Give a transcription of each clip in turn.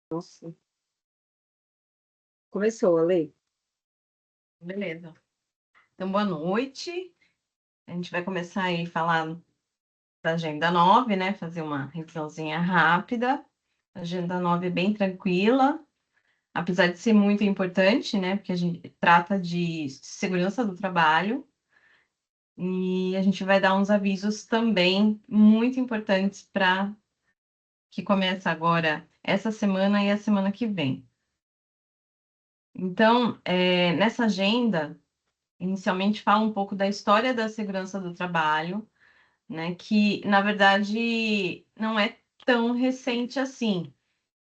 Nossa, começou, Ale. Beleza. Então, boa noite. A gente vai começar aí falar da Agenda 9, né? Fazer uma revisãozinha rápida. A Agenda 9 é bem tranquila, apesar de ser muito importante, né? Porque a gente trata de segurança do trabalho e a gente vai dar uns avisos também muito importantes para que começa agora essa semana e a semana que vem. Então, nessa agenda, inicialmente fala um pouco da história da segurança do trabalho, né, que na verdade não é tão recente assim,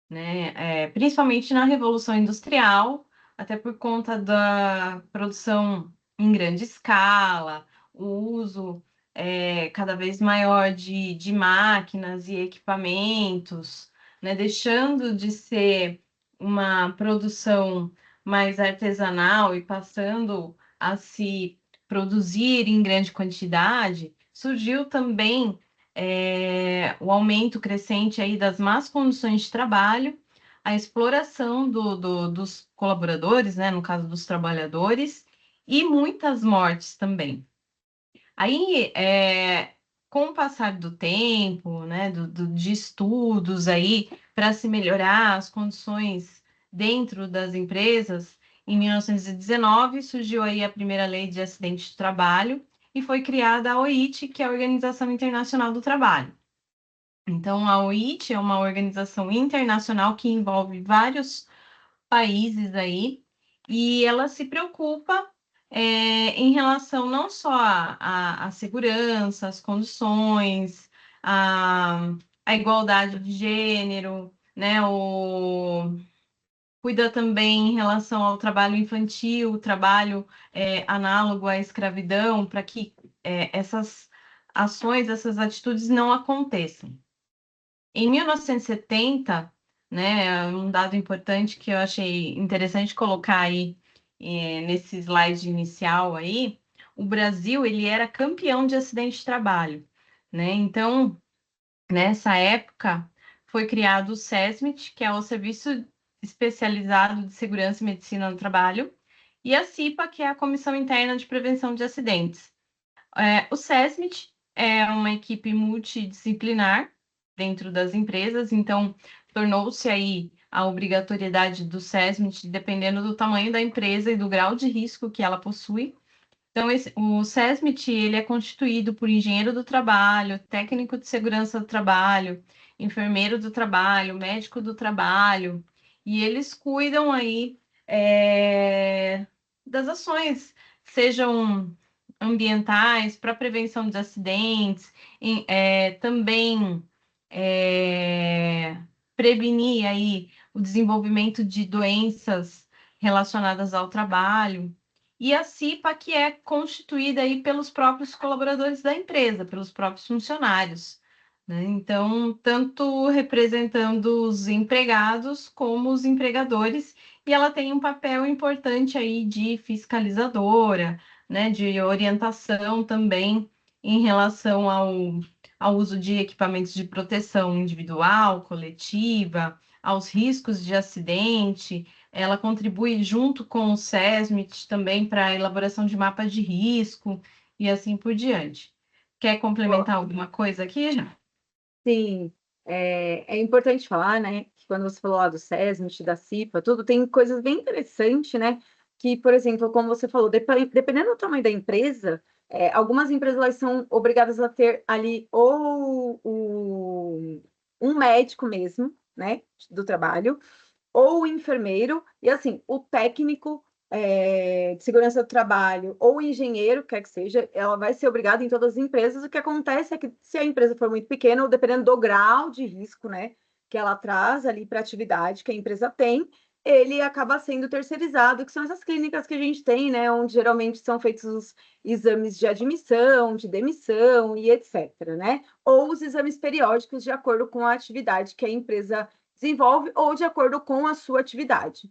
né, principalmente na Revolução Industrial, até por conta da produção em grande escala, o uso cada vez maior de máquinas e equipamentos, né, deixando de ser uma produção mais artesanal e passando a se produzir em grande quantidade, surgiu também o aumento crescente aí das más condições de trabalho, a exploração dos colaboradores, né, no caso dos trabalhadores, e muitas mortes também. Aí, com o passar do tempo, né, de estudos aí para se melhorar as condições dentro das empresas, em 1919 surgiu aí a primeira lei de acidente de trabalho e foi criada a OIT, que é a Organização Internacional do Trabalho. Então, a OIT é uma organização internacional que envolve vários países aí, e ela se preocupa em relação não só à segurança, às condições, à igualdade de gênero, né? Cuida também em relação ao trabalho infantil, trabalho análogo à escravidão, para que essas ações, essas atitudes não aconteçam. Em 1970, né, um dado importante que eu achei interessante colocar aí nesse slide inicial aí, o Brasil ele era campeão de acidente de trabalho, né? Então, nessa época foi criado o SESMIT, que é o Serviço Especializado de Segurança e Medicina no Trabalho, e a CIPA, que é a Comissão Interna de Prevenção de Acidentes. O SESMIT é uma equipe multidisciplinar dentro das empresas, então tornou-se aí a obrigatoriedade do SESMIT dependendo do tamanho da empresa e do grau de risco que ela possui. Então, o SESMIT ele é constituído por engenheiro do trabalho, técnico de segurança do trabalho, enfermeiro do trabalho, médico do trabalho, e eles cuidam aí das ações, sejam ambientais, para prevenção de acidentes, também é, prevenir aí o desenvolvimento de doenças relacionadas ao trabalho. E a CIPA, que é constituída aí pelos próprios colaboradores da empresa, pelos próprios funcionários, né? Então, tanto representando os empregados como os empregadores, e ela tem um papel importante aí de fiscalizadora, né, de orientação também em relação ao uso de equipamentos de proteção individual, coletiva, aos riscos de acidente. Ela contribui junto com o SESMIT também para a elaboração de mapa de risco e assim por diante. Quer Ó, complementar alguma coisa aqui, já? sim, é importante falar, né, que quando você falou lá do SESMIT, da CIPA, tudo, tem coisas bem interessantes, né, que, por exemplo, como você falou, dependendo do tamanho da empresa, algumas empresas elas são obrigadas a ter ali ou um médico mesmo, né, do trabalho, ou o enfermeiro, e assim, o técnico de segurança do trabalho ou o engenheiro, quer que seja, ela vai ser obrigada em todas as empresas. O que acontece é que se a empresa for muito pequena, ou dependendo do grau de risco, né, que ela traz ali para a atividade que a empresa tem, ele acaba sendo terceirizado, que são essas clínicas que a gente tem, né, onde geralmente são feitos os exames de admissão, de demissão e etc, né? Ou os exames periódicos de acordo com a atividade que a empresa desenvolve ou de acordo com a sua atividade.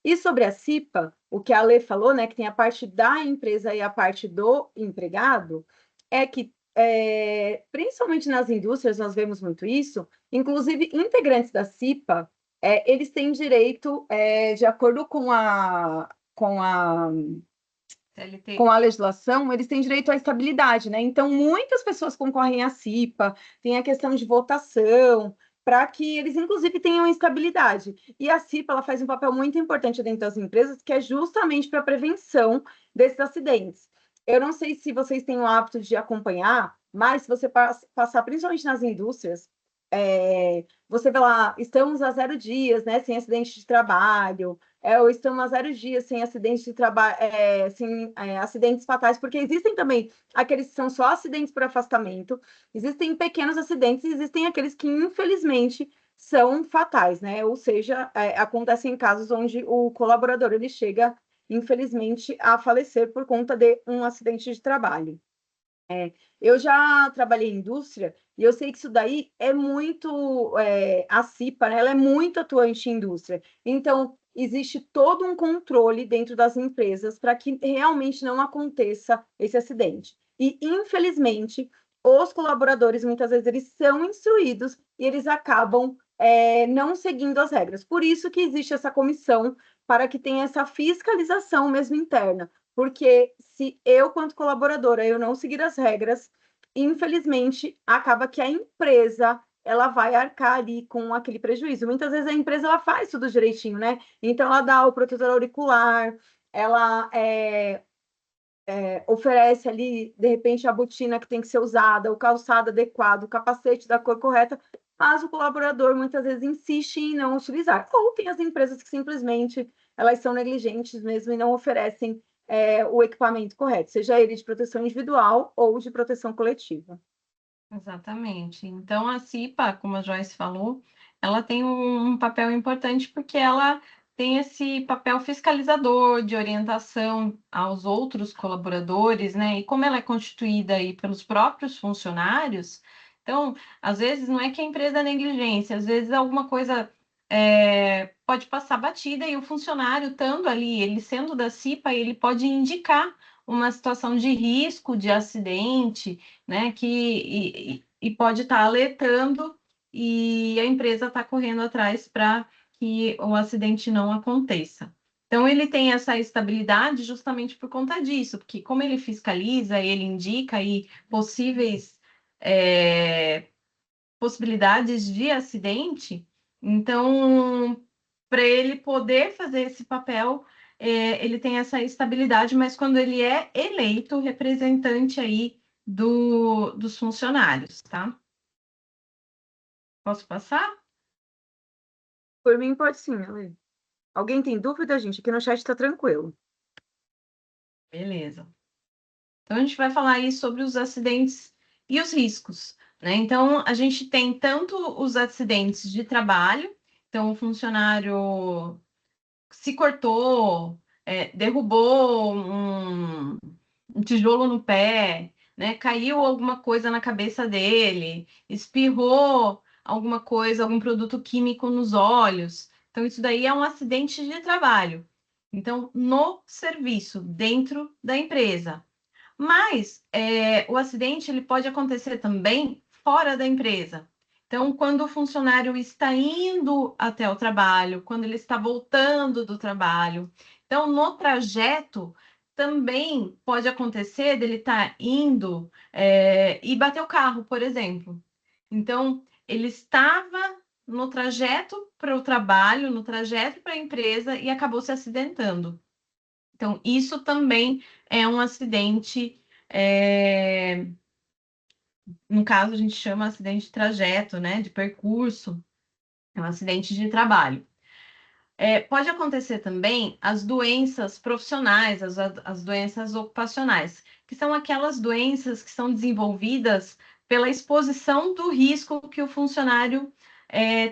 E sobre a CIPA, o que a Lê falou, né, que tem a parte da empresa e a parte do empregado, é que principalmente nas indústrias, nós vemos muito isso, inclusive integrantes da CIPA, eles têm direito, de acordo CLT. com a legislação, eles têm direito à estabilidade, né? Então, muitas pessoas concorrem à CIPA, tem a questão de votação, para que eles, inclusive, tenham estabilidade. E a CIPA, ela faz um papel muito importante dentro das empresas, que é justamente para a prevenção desses acidentes. Eu não sei se vocês têm o hábito de acompanhar, mas se você passar, principalmente nas indústrias, você vê lá, estamos a 0 dias, né, sem acidente de trabalho, ou estamos a 0 dias sem acidentes de trabalho, sem acidentes fatais, porque existem também aqueles que são só acidentes por afastamento, existem pequenos acidentes, e existem aqueles que, infelizmente, são fatais, né? Ou seja, acontecem casos onde o colaborador ele chega, infelizmente, a falecer por conta de um acidente de trabalho. Eu já trabalhei em indústria e eu sei que isso daí é muito, a CIPA, né, ela é muito atuante em indústria. Então, existe todo um controle dentro das empresas para que realmente não aconteça esse acidente. E, infelizmente, os colaboradores, muitas vezes, eles são instruídos e eles acabam, não seguindo as regras. Por isso que existe essa comissão, para que tenha essa fiscalização mesmo interna. Porque se eu, quanto colaboradora, eu não seguir as regras, infelizmente, acaba que a empresa ela vai arcar ali com aquele prejuízo. Muitas vezes a empresa ela faz tudo direitinho, né? Então ela dá o protetor auricular, ela oferece ali, de repente, a botina que tem que ser usada, o calçado adequado, o capacete da cor correta, mas o colaborador muitas vezes insiste em não utilizar. Ou tem as empresas que simplesmente elas são negligentes mesmo e não oferecem o equipamento correto, seja ele de proteção individual ou de proteção coletiva. Exatamente. Então, a CIPA, como a Joyce falou, ela tem um papel importante porque ela tem esse papel fiscalizador de orientação aos outros colaboradores, né? E como ela é constituída aí pelos próprios funcionários, então, às vezes não é que a empresa é negligência, às vezes alguma coisa pode passar batida e o funcionário estando ali, ele sendo da CIPA, ele pode indicar uma situação de risco de acidente, né, e pode estar alertando e a empresa está correndo atrás para que o acidente não aconteça. Então, ele tem essa estabilidade justamente por conta disso, porque como ele fiscaliza, ele indica aí possíveis possibilidades de acidente, então, para ele poder fazer esse papel, ele tem essa estabilidade, mas quando ele é eleito representante aí dos funcionários, tá? Posso passar? Por mim, pode sim, Ale. Alguém tem dúvida, gente? Aqui no chat está tranquilo. Beleza. Então, a gente vai falar aí sobre os acidentes e os riscos, né? Então, a gente tem tanto os acidentes de trabalho, então, o funcionário se cortou, derrubou um tijolo no pé, né? Caiu alguma coisa na cabeça dele, espirrou alguma coisa, algum produto químico nos olhos. Então, isso daí é um acidente de trabalho. Então, no serviço, dentro da empresa. Mas o acidente ele pode acontecer também fora da empresa. Então, quando o funcionário está indo até o trabalho, quando ele está voltando do trabalho. Então, no trajeto, também pode acontecer dele estar indo e bater o carro, por exemplo. Então, ele estava no trajeto para o trabalho, no trajeto para a empresa e acabou se acidentando. Então, isso também é um acidente, no caso, a gente chama acidente de trajeto, né? De percurso, é um acidente de trabalho. Pode acontecer também as doenças profissionais, as doenças ocupacionais, que são aquelas doenças que são desenvolvidas pela exposição do risco que o funcionário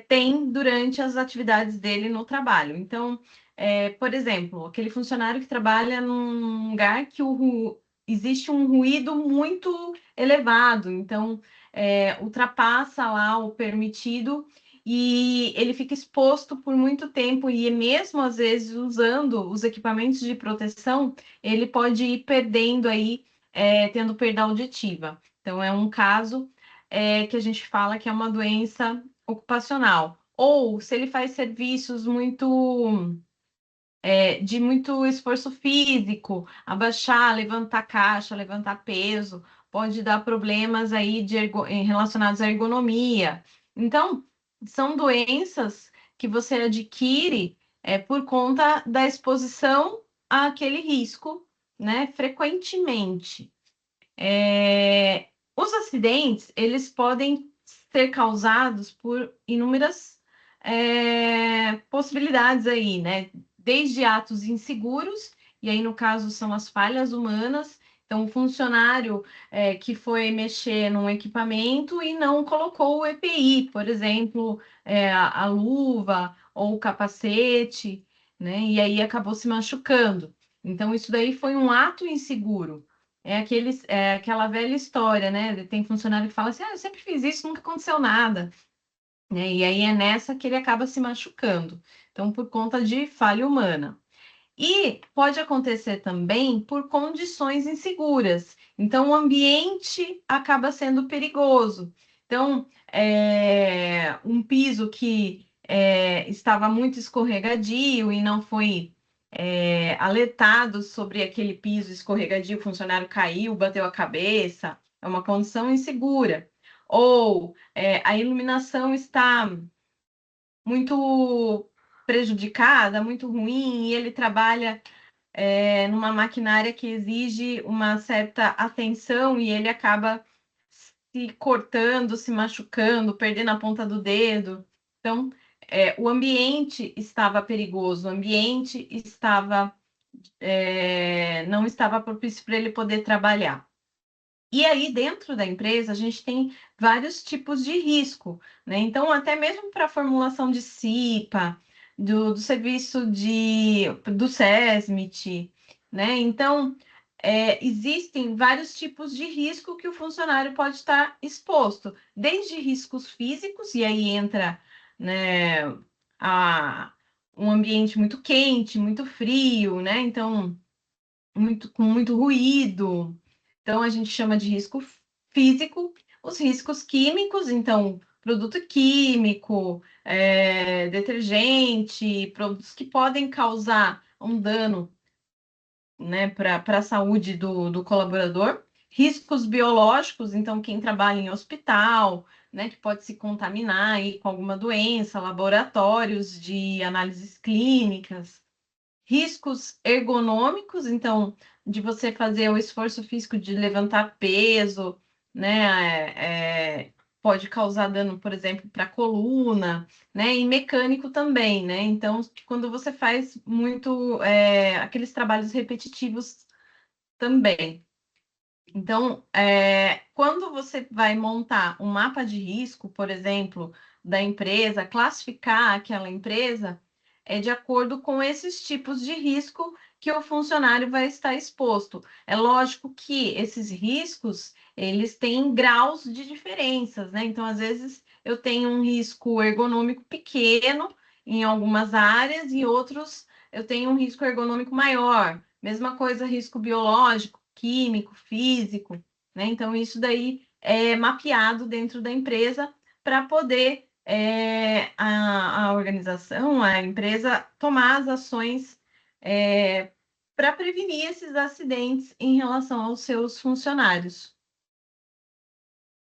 tem durante as atividades dele no trabalho. Então, por exemplo, aquele funcionário que trabalha num lugar que existe um ruído muito elevado, então ultrapassa lá o permitido e ele fica exposto por muito tempo e mesmo às vezes usando os equipamentos de proteção, ele pode ir perdendo aí, tendo perda auditiva. Então, é um caso que a gente fala que é uma doença ocupacional. Ou se ele faz serviços de muito esforço físico, abaixar, levantar caixa, levantar peso, pode dar problemas aí relacionados à ergonomia. Então, são doenças que você adquire por conta da exposição àquele risco, né, frequentemente. Os acidentes, eles podem ser causados por inúmeras possibilidades aí, né? Desde atos inseguros, e aí no caso são as falhas humanas. Então, o funcionário que foi mexer num equipamento e não colocou o EPI, por exemplo, a luva ou o capacete, né? E aí acabou se machucando. Então, isso daí foi um ato inseguro. É aquela velha história, né? Tem funcionário que fala assim: eu sempre fiz isso, nunca aconteceu nada. Né? E aí é nessa que ele acaba se machucando. Então, por conta de falha humana. E pode acontecer também por condições inseguras. Então, o ambiente acaba sendo perigoso. Então, um piso que estava muito escorregadio e não foi alertado sobre aquele piso escorregadio, o funcionário caiu, bateu a cabeça, é uma condição insegura. Ou a iluminação está muito prejudicada, muito ruim, e ele trabalha numa maquinária que exige uma certa atenção e ele acaba se cortando, se machucando, perdendo a ponta do dedo. Então, o ambiente estava perigoso, o ambiente não estava propício para ele poder trabalhar. E aí, dentro da empresa, a gente tem vários tipos de risco, né? Então, até mesmo para a formulação de CIPA, do serviço do SESMIT, né? Então, existem vários tipos de risco que o funcionário pode estar exposto, desde riscos físicos, e aí entra, né, a, um ambiente muito quente, muito frio, né? Então, com muito ruído. Então, a gente chama de risco físico, os riscos químicos, então, produto químico, detergente, produtos que podem causar um dano, né, para a saúde do colaborador. Riscos biológicos, então, quem trabalha em hospital, né, que pode se contaminar aí com alguma doença, laboratórios de análises clínicas, riscos ergonômicos, então, de você fazer o esforço físico de levantar peso, né? Pode causar dano, por exemplo, para a coluna, né? E mecânico também, né? Então, quando você faz muito aqueles trabalhos repetitivos também. Então, quando você vai montar um mapa de risco, por exemplo, da empresa, classificar aquela empresa, é de acordo com esses tipos de risco que o funcionário vai estar exposto. É lógico que esses riscos, eles têm graus de diferenças, né? Então, às vezes, eu tenho um risco ergonômico pequeno em algumas áreas e outros eu tenho um risco ergonômico maior. Mesma coisa, risco biológico, químico, físico, né? Então, isso daí é mapeado dentro da empresa para poder a organização, a empresa, tomar as ações para prevenir esses acidentes em relação aos seus funcionários.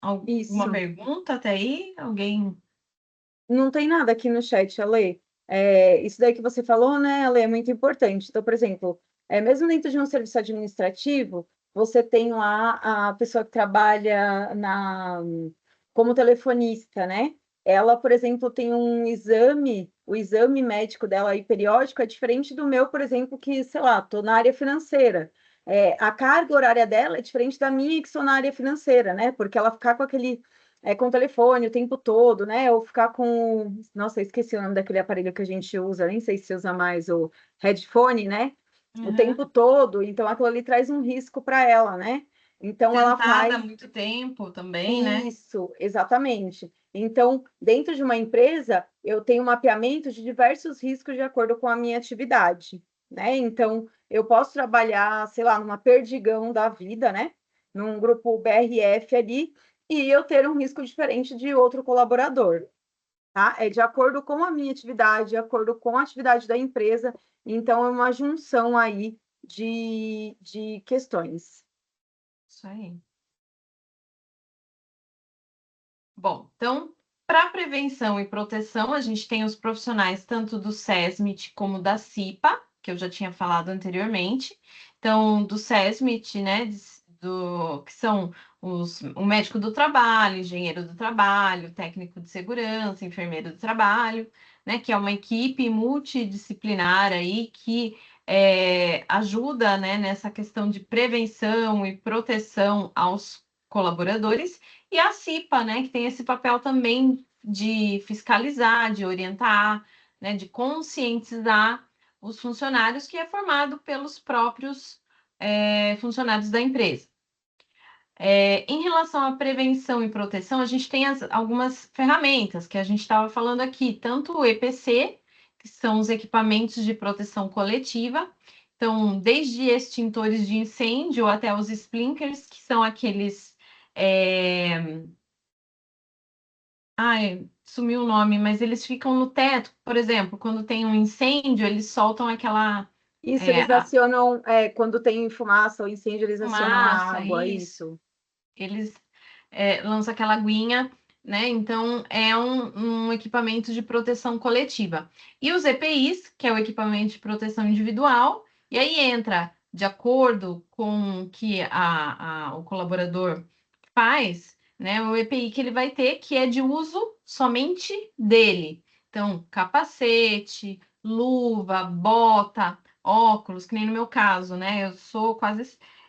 Alguma Isso. pergunta até aí? Alguém? Não tem nada aqui no chat, Ale. Isso daí que você falou, né, Ale, é muito importante. Então, por exemplo, mesmo dentro de um serviço administrativo, você tem lá a pessoa que trabalha como telefonista, né? Ela, por exemplo, tem um exame, o exame médico dela aí periódico é diferente do meu, por exemplo, que, sei lá, estou na área financeira. A carga horária dela é diferente da minha, que sou na área financeira, né? Porque ela ficar com com o telefone o tempo todo, né? Ou ficar com. Nossa, eu esqueci o nome daquele aparelho que a gente usa, nem sei se usa mais o headphone, né? O Uhum. tempo todo. Então, aquilo ali traz um risco para ela, né? Então, ela Sentada há faz muito tempo também, né? isso, exatamente. Então, dentro de uma empresa, eu tenho um mapeamento de diversos riscos de acordo com a minha atividade, né? Então, eu posso trabalhar, sei lá, numa perdigão da vida, né? num grupo BRF ali, e eu ter um risco diferente de outro colaborador, tá? É de acordo com a minha atividade, de acordo com a atividade da empresa, então é uma junção aí de questões. Isso aí. Bom, então, para prevenção e proteção, a gente tem os profissionais tanto do SESMIT como da CIPA, que eu já tinha falado anteriormente. Então, do SESMIT, né, que são o médico do trabalho, engenheiro do trabalho, técnico de segurança, enfermeiro do trabalho, né, que é uma equipe multidisciplinar aí que ajuda, né, nessa questão de prevenção e proteção aos colaboradores, e a CIPA, né, que tem esse papel também de fiscalizar, de orientar, né, de conscientizar os funcionários, que é formado pelos próprios funcionários da empresa. Em relação à prevenção e proteção, a gente tem algumas ferramentas que a gente estava falando aqui, tanto o EPC, que são os equipamentos de proteção coletiva, então, desde extintores de incêndio até os sprinklers, que são aqueles. Ai, sumiu o nome, mas eles ficam no teto, por exemplo, quando tem um incêndio, eles soltam aquela Isso, eles a acionam, quando tem fumaça ou incêndio, eles acionam a fumaça, água, isso. isso. Eles lançam aquela aguinha, né? Então, é um equipamento de proteção coletiva. E os EPIs, que é o equipamento de proteção individual, e aí entra, de acordo com o que o colaborador faz, né? O EPI que ele vai ter, que é de uso somente dele. Então, capacete, luva, bota, óculos, que nem no meu caso, né?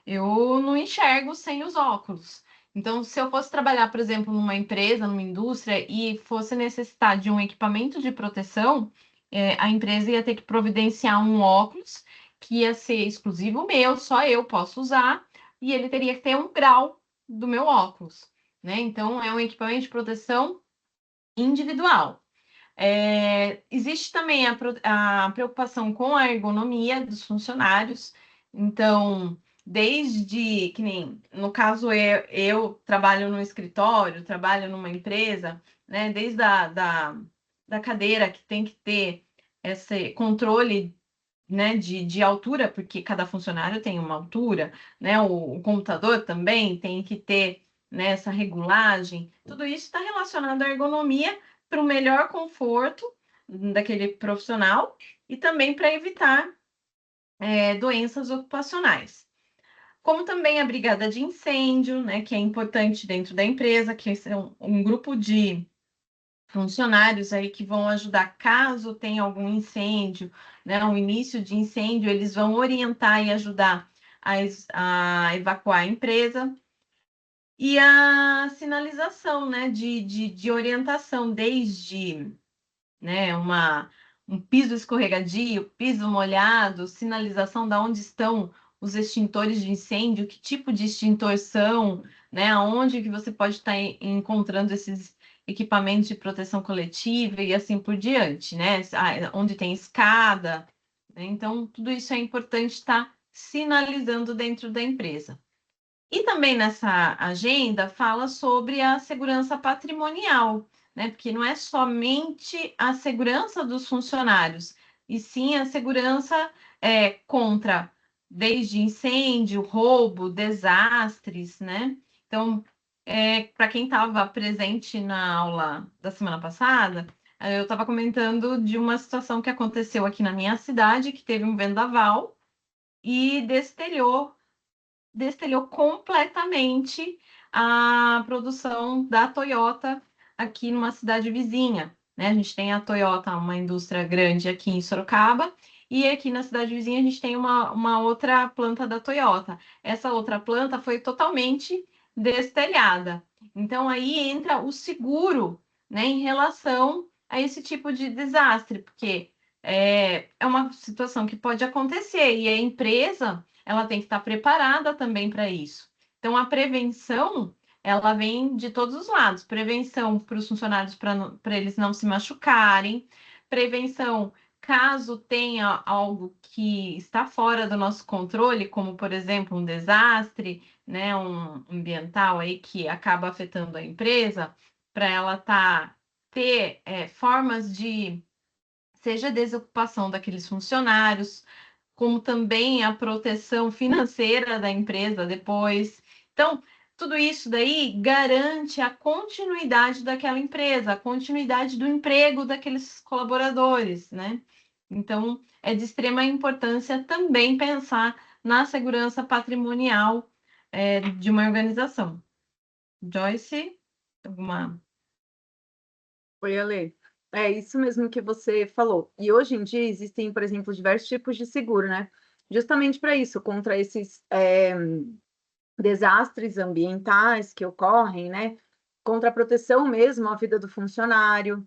Eu não enxergo sem os óculos. Então, se eu fosse trabalhar, por exemplo, numa empresa, numa indústria, e fosse necessitar de um equipamento de proteção, a empresa ia ter que providenciar um óculos que ia ser exclusivo meu, só eu posso usar, e ele teria que ter um grau do meu óculos, né? Então, é um equipamento de proteção individual. Existe também a preocupação com a ergonomia dos funcionários. Então, desde que nem no caso eu trabalho no escritório, trabalho numa empresa, né? Desde da cadeira que tem que ter esse controle, né, de altura, porque cada funcionário tem uma altura, né? O computador também tem que ter, né, essa regulagem. Tudo isso está relacionado à ergonomia para o melhor conforto daquele profissional e também para evitar doenças ocupacionais. Como também a brigada de incêndio, né, que é importante dentro da empresa, que é um grupo de funcionários aí que vão ajudar caso tenha algum incêndio, né, o início de incêndio, eles vão orientar e ajudar a evacuar a empresa. E a sinalização, né, de orientação, desde, né, um piso escorregadio, piso molhado, sinalização de onde estão os extintores de incêndio, que tipo de extintor são, né, aonde que você pode estar encontrando esses equipamentos de proteção coletiva e assim por diante, né, onde tem escada, né? Então, tudo isso é importante estar sinalizando dentro da empresa. E também nessa agenda fala sobre a segurança patrimonial, né? Porque não é somente a segurança dos funcionários, e sim a segurança contra desde incêndio, roubo, desastres, né? Então, para quem estava presente na aula da semana passada, eu estava comentando de uma situação que aconteceu aqui na minha cidade, que teve um vendaval e destelhou completamente a produção da Toyota aqui numa cidade vizinha, né? A gente tem a Toyota, uma indústria grande aqui em Sorocaba, e aqui na cidade vizinha a gente tem uma outra planta da Toyota. Essa outra planta foi totalmente destelhada. Então aí entra o seguro, né, em relação a esse tipo de desastre, porque é uma situação que pode acontecer e a empresa ela tem que estar preparada também para isso. Então, a prevenção, ela vem de todos os lados. Prevenção para os funcionários, para eles não se machucarem. Prevenção, caso tenha algo que está fora do nosso controle, como, por exemplo, um desastre, né, um ambiental aí que acaba afetando a empresa, para ela ter formas de, seja desocupação daqueles funcionários, como também a proteção financeira da empresa depois. Então, tudo isso daí garante a continuidade daquela empresa, a continuidade do emprego daqueles colaboradores, né? Então, é de extrema importância também pensar na segurança patrimonial, de uma organização. Joyce, alguma? Oi, Ale. É isso mesmo que você falou. E hoje em dia existem, por exemplo, diversos tipos de seguro, né? Justamente para isso, contra esses desastres ambientais que ocorrem, né? Contra a proteção mesmo à vida do funcionário,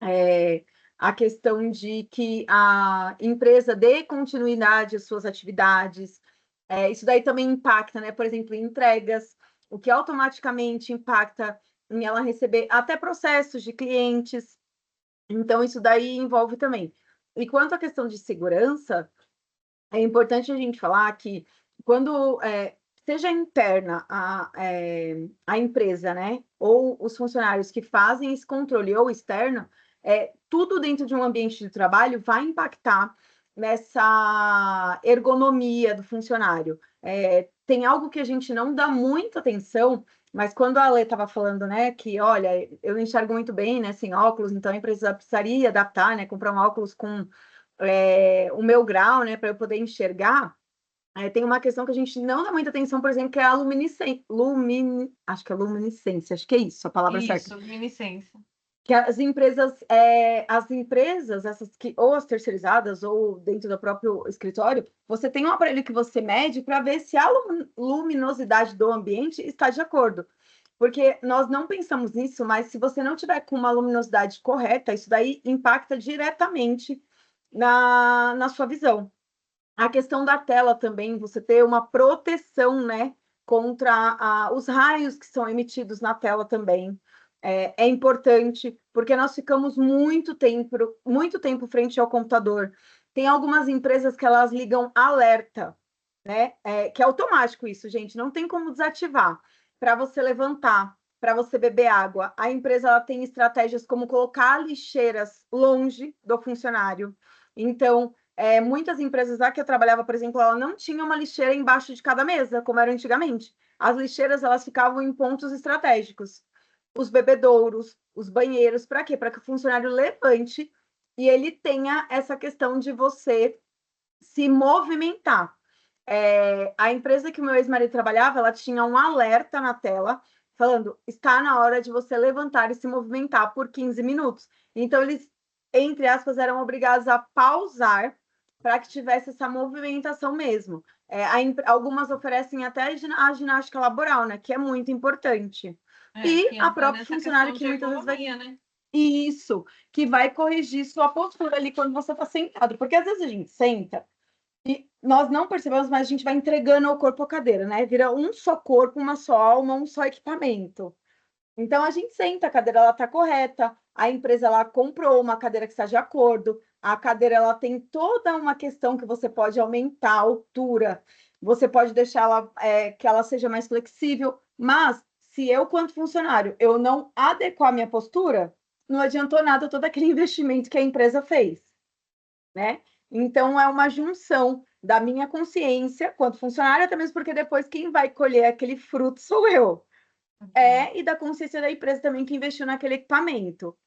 é, a questão de que a empresa dê continuidade às suas atividades. Isso daí também impacta, né? Por exemplo, em entregas, o que automaticamente impacta em ela receber até processos de clientes. Então, isso daí envolve também. E quanto à questão de segurança, é importante a gente falar que quando seja interna a empresa, né, ou os funcionários que fazem esse controle ou externo, tudo dentro de um ambiente de trabalho vai impactar nessa ergonomia do funcionário. Tem algo que a gente não dá muita atenção, mas quando a Ale estava falando, né, que olha, eu não enxergo muito bem, né, sem óculos, então a empresa precisaria adaptar, né, comprar um óculos com o meu grau, né, para eu poder enxergar, tem uma questão que a gente não dá muita atenção, por exemplo, que é a luminescência, acho que é luminescência, acho que é isso, a palavra certa. Isso, luminescência. Que as empresas, essas que, ou as terceirizadas, ou dentro do próprio escritório, você tem um aparelho que você mede para ver se a luminosidade do ambiente está de acordo. Porque nós não pensamos nisso, mas se você não tiver com uma luminosidade correta, isso daí impacta diretamente na sua visão. A questão da tela também, você ter uma proteção, né, contra os raios que são emitidos na tela também. É importante, porque nós ficamos muito tempo frente ao computador. Tem algumas empresas que elas ligam alerta, né? Que é automático isso, gente, não tem como desativar. Para você levantar, para você beber água, a empresa ela tem estratégias como colocar lixeiras longe do funcionário. Então, muitas empresas lá que eu trabalhava, por exemplo, ela não tinha uma lixeira embaixo de cada mesa, como era antigamente. As lixeiras elas ficavam em pontos estratégicos. Os bebedouros, os banheiros, para quê? Para que o funcionário levante e ele tenha essa questão de você se movimentar. A empresa que o meu ex-marido trabalhava, ela tinha um alerta na tela falando: está na hora de você levantar e se movimentar por 15 minutos. Então, eles, entre aspas, eram obrigados a pausar para que tivesse essa movimentação mesmo. Algumas oferecem até a ginástica laboral, né? Que é muito importante. E Que a entra própria nessa funcionária questão que de muitas vezes vai. ergonomia, né? Isso, que vai corrigir sua postura ali quando você está sentado. Porque às vezes a gente senta e nós não percebemos, mas a gente vai entregando ao corpo a cadeira, né? Vira um só corpo, uma só alma, um só equipamento. Então a gente senta, a cadeira ela está correta, a empresa ela comprou uma cadeira que está de acordo, a cadeira ela tem toda uma questão que você pode aumentar a altura, você pode deixar ela que ela seja mais flexível, mas se eu, quanto funcionário, eu não adequar a minha postura, não adiantou nada todo aquele investimento que a empresa fez, né? Então é uma junção da minha consciência quanto funcionário, até mesmo porque depois quem vai colher aquele fruto sou eu. E da consciência da empresa também que investiu naquele equipamento.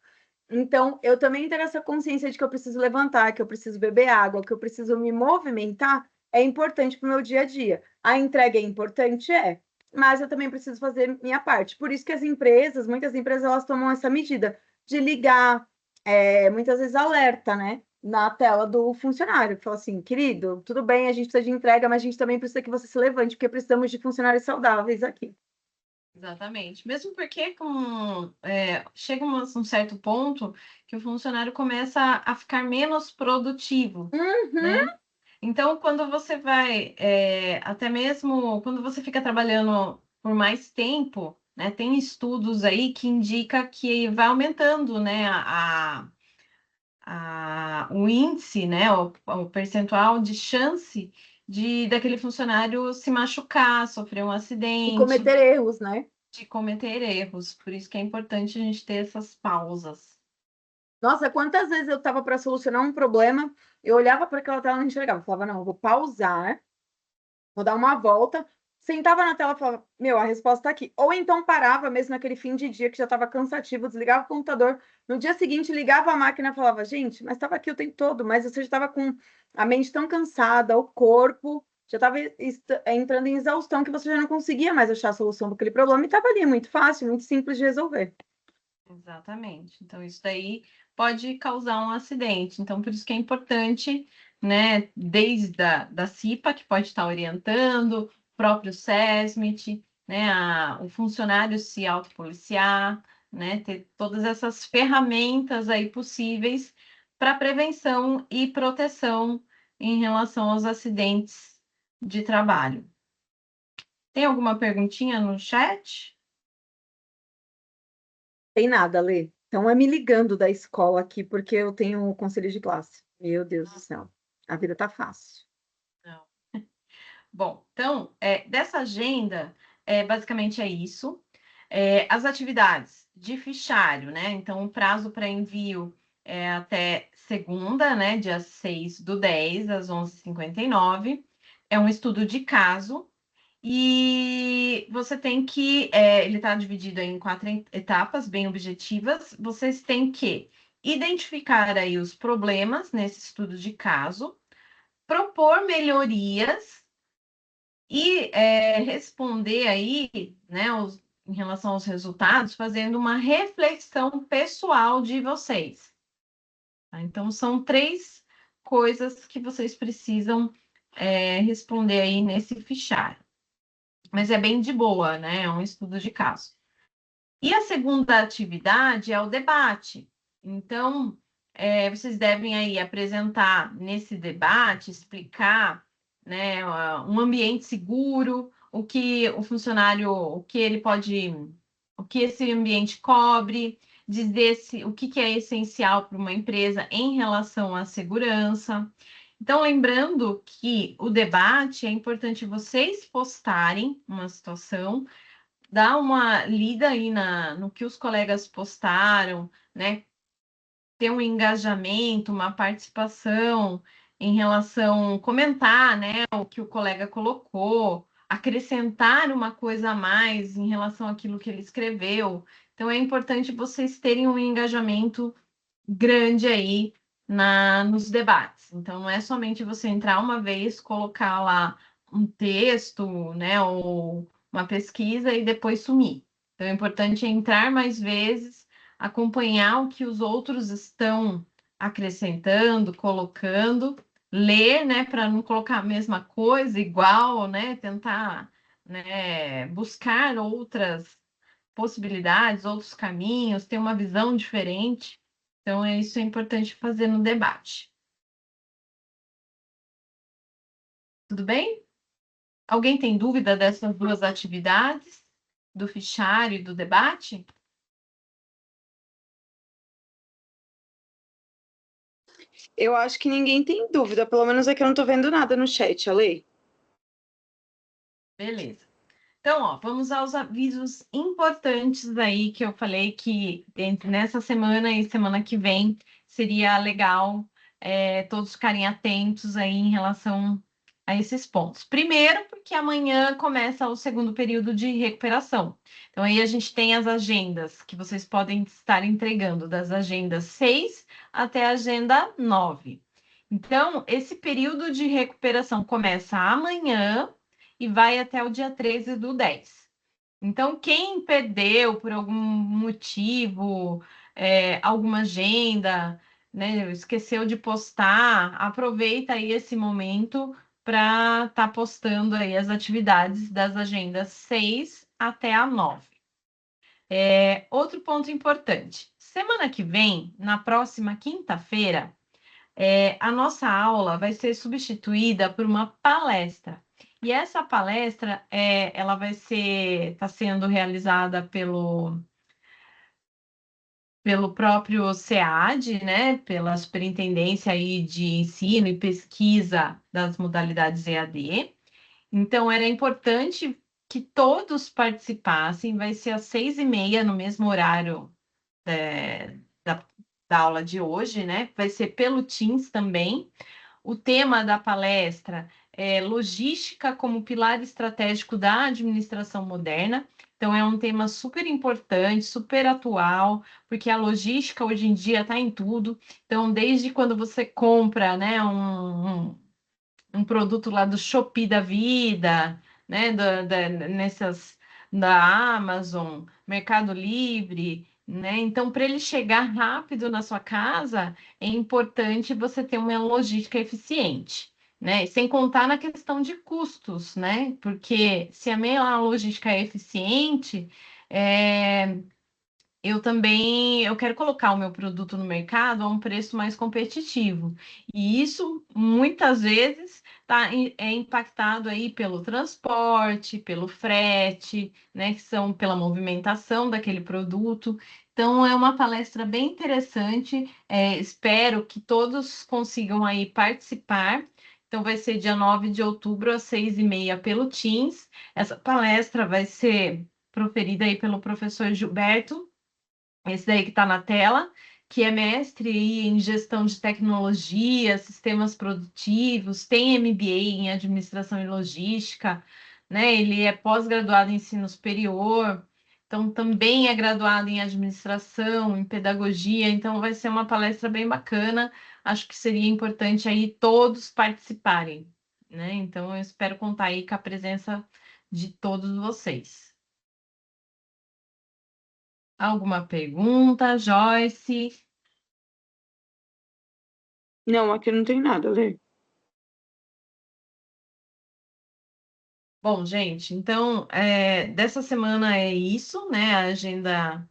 Então, eu também ter essa consciência de que eu preciso levantar, que eu preciso beber água, que eu preciso me movimentar, é importante para o meu dia a dia. A entrega é importante? É. Mas eu também preciso fazer minha parte. Por isso que as empresas, muitas empresas, elas tomam essa medida de ligar, muitas vezes alerta, né? Na tela do funcionário. Fala assim, querido, tudo bem, a gente precisa de entrega, mas a gente também precisa que você se levante, porque precisamos de funcionários saudáveis aqui. Exatamente. Mesmo porque chega um certo ponto que o funcionário começa a ficar menos produtivo, Uhum. né? Então, quando você vai, até mesmo quando você fica trabalhando por mais tempo, né, tem estudos aí que indica que vai aumentando, né, o índice, né, o percentual de chance daquele funcionário se machucar, sofrer um E acidente, cometer erros, né? de cometer erros. Por isso que é importante a gente ter essas pausas. Nossa, quantas vezes eu estava para solucionar um problema, eu olhava para aquela tela e não enxergava. Eu falava, não, eu vou pausar, vou dar uma volta, sentava na tela e falava, meu, a resposta está aqui. Ou então parava mesmo naquele fim de dia que já estava cansativo, desligava o computador. No dia seguinte, ligava a máquina e falava, gente, mas estava aqui o tempo todo, mas você já estava com a mente tão cansada, o corpo já estava entrando em exaustão que você já não conseguia mais achar a solução para aquele problema e estava ali, muito fácil, muito simples de resolver. Exatamente. Então, isso daí pode causar um acidente. Então, por isso que é importante, né, desde da CIPA, que pode estar orientando, o próprio SESMIT, né, o funcionário se autopoliciar, né, ter todas essas ferramentas aí possíveis para prevenção e proteção em relação aos acidentes de trabalho. Tem alguma perguntinha no chat? Tem nada, Lê. Então é me ligando da escola aqui, porque eu tenho um conselho de classe. Meu Deus do céu. A vida tá fácil. Não. Bom, então, dessa agenda, basicamente é isso. As atividades de fichário, né? Então, o prazo para envio é até segunda, né? Dia 6/10, às 11h59. É um estudo de caso. E você tem que, ele está dividido em 4 etapas bem objetivas. Vocês têm que identificar aí os problemas nesse estudo de caso, propor melhorias e responder aí, né, em relação aos resultados, fazendo uma reflexão pessoal de vocês. Tá? Então, são 3 coisas que vocês precisam responder aí nesse fichário. Mas é bem de boa, né? É um estudo de caso. E a segunda atividade é o debate. Então, vocês devem aí apresentar nesse debate, explicar, né, um ambiente seguro, o que o funcionário, o que ele pode, o que esse ambiente cobre, dizer o que é essencial para uma empresa em relação à segurança. Então, lembrando que o debate é importante vocês postarem uma situação, dá uma lida aí no que os colegas postaram, né? Ter um engajamento, uma participação em relação, comentar, né, o que o colega colocou, acrescentar uma coisa a mais em relação àquilo que ele escreveu. Então é importante vocês terem um engajamento grande aí nos debates. Então, não é somente você entrar uma vez, colocar lá um texto, né, ou uma pesquisa e depois sumir. Então, é importante entrar mais vezes, acompanhar o que os outros estão acrescentando, colocando, ler, né, para não colocar a mesma coisa, igual, né, tentar, né, buscar outras possibilidades, outros caminhos, ter uma visão diferente. Então, isso é importante fazer no debate. Tudo bem? Alguém tem dúvida dessas 2 atividades, do fichário e do debate? Eu acho que ninguém tem dúvida, pelo menos aqui eu não tô vendo nada no chat, Ale. Beleza. Então, ó, vamos aos avisos importantes aí que eu falei que nessa semana e semana que vem seria legal todos ficarem atentos aí em relação a esses pontos. Primeiro, porque amanhã começa o segundo período de recuperação. Então, aí a gente tem as agendas que vocês podem estar entregando, das agendas 6 até a agenda 9. Então, esse período de recuperação começa amanhã e vai até o dia 13/10. Então, quem perdeu por algum motivo, alguma agenda, né, esqueceu de postar, aproveita aí esse momento para estar postando aí as atividades das agendas 6 até a 9. Outro ponto importante. Semana que vem, na próxima quinta-feira, a nossa aula vai ser substituída por uma palestra. E essa palestra, ela vai ser, está sendo realizada pelo próprio SEAD, né, pela Superintendência aí de Ensino e Pesquisa das Modalidades EAD. Então, era importante que todos participassem, vai ser às 6h30, no mesmo horário da, da aula de hoje, né? Vai ser pelo Teams também. O tema da palestra é Logística como pilar estratégico da administração moderna. Então, é um tema super importante, super atual, porque a logística hoje em dia está em tudo. Então, desde quando você compra, né, um produto lá do Shopee da vida, né, da Amazon, Mercado Livre, né? Então, para ele chegar rápido na sua casa, é importante você ter uma logística eficiente, né? Sem contar na questão de custos, né? Porque se a minha logística é eficiente, é, eu quero colocar o meu produto no mercado a um preço mais competitivo. E isso muitas vezes é impactado aí pelo transporte, pelo frete, né, que são pela movimentação daquele produto. Então é uma palestra bem interessante. Espero que todos consigam aí participar. Então vai ser dia 9 de outubro, às 6h30, pelo Teams. Essa palestra vai ser proferida aí pelo professor Gilberto, esse daí que está na tela, que é mestre aí em gestão de tecnologia, sistemas produtivos, tem MBA em administração e logística, né? Ele é pós-graduado em ensino superior, então também é graduado em administração, em pedagogia, então vai ser uma palestra bem bacana. Acho que seria importante aí todos participarem, né? Então eu espero contar aí com a presença de todos vocês. Alguma pergunta, Joyce? Não, aqui não tem nada, Lê. Bom, gente, então, dessa semana é isso, né? A agenda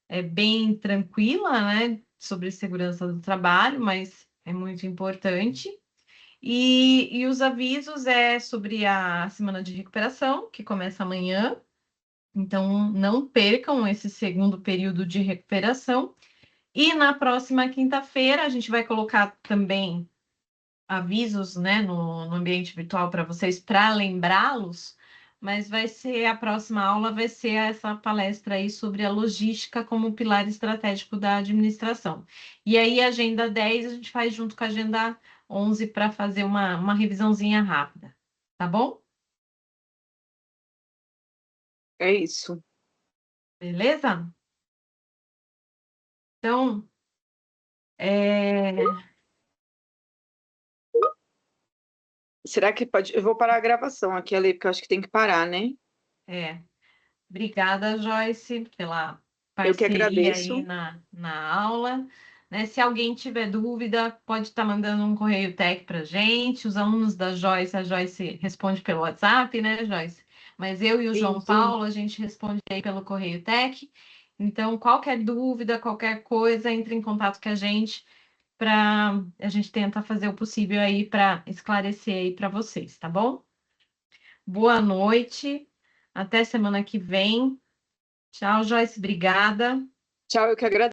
é bem tranquila, né? Sobre segurança do trabalho, mas é muito importante. E os avisos é sobre a semana de recuperação, que começa amanhã. Então, não percam esse segundo período de recuperação. E na próxima quinta-feira, a gente vai colocar também avisos, né, no ambiente virtual para vocês, para lembrá-los, mas vai ser a próxima aula, vai ser essa palestra aí sobre a logística como pilar estratégico da administração. E aí, a agenda 10 a gente faz junto com a agenda 11 para fazer uma revisãozinha rápida, tá bom? É isso. Beleza? Então, é, Será que pode? Eu vou parar a gravação aqui, Ale, porque eu acho que tem que parar, né? é, Obrigada, Joyce, pela Eu que parceria aí agradeço. na aula. Né? Se alguém tiver dúvida, pode estar mandando um correio tech para a gente. Os alunos da Joyce, a Joyce responde pelo WhatsApp, né, Joyce? Mas eu e o João Isso. Paulo, a gente responde aí pelo correio tech. Então, qualquer dúvida, qualquer coisa, entre em contato com a gente para a gente tentar fazer o possível aí para esclarecer aí para vocês, tá bom? Boa noite. Até semana que vem. Tchau, Joyce. Obrigada. Tchau, eu que agradeço.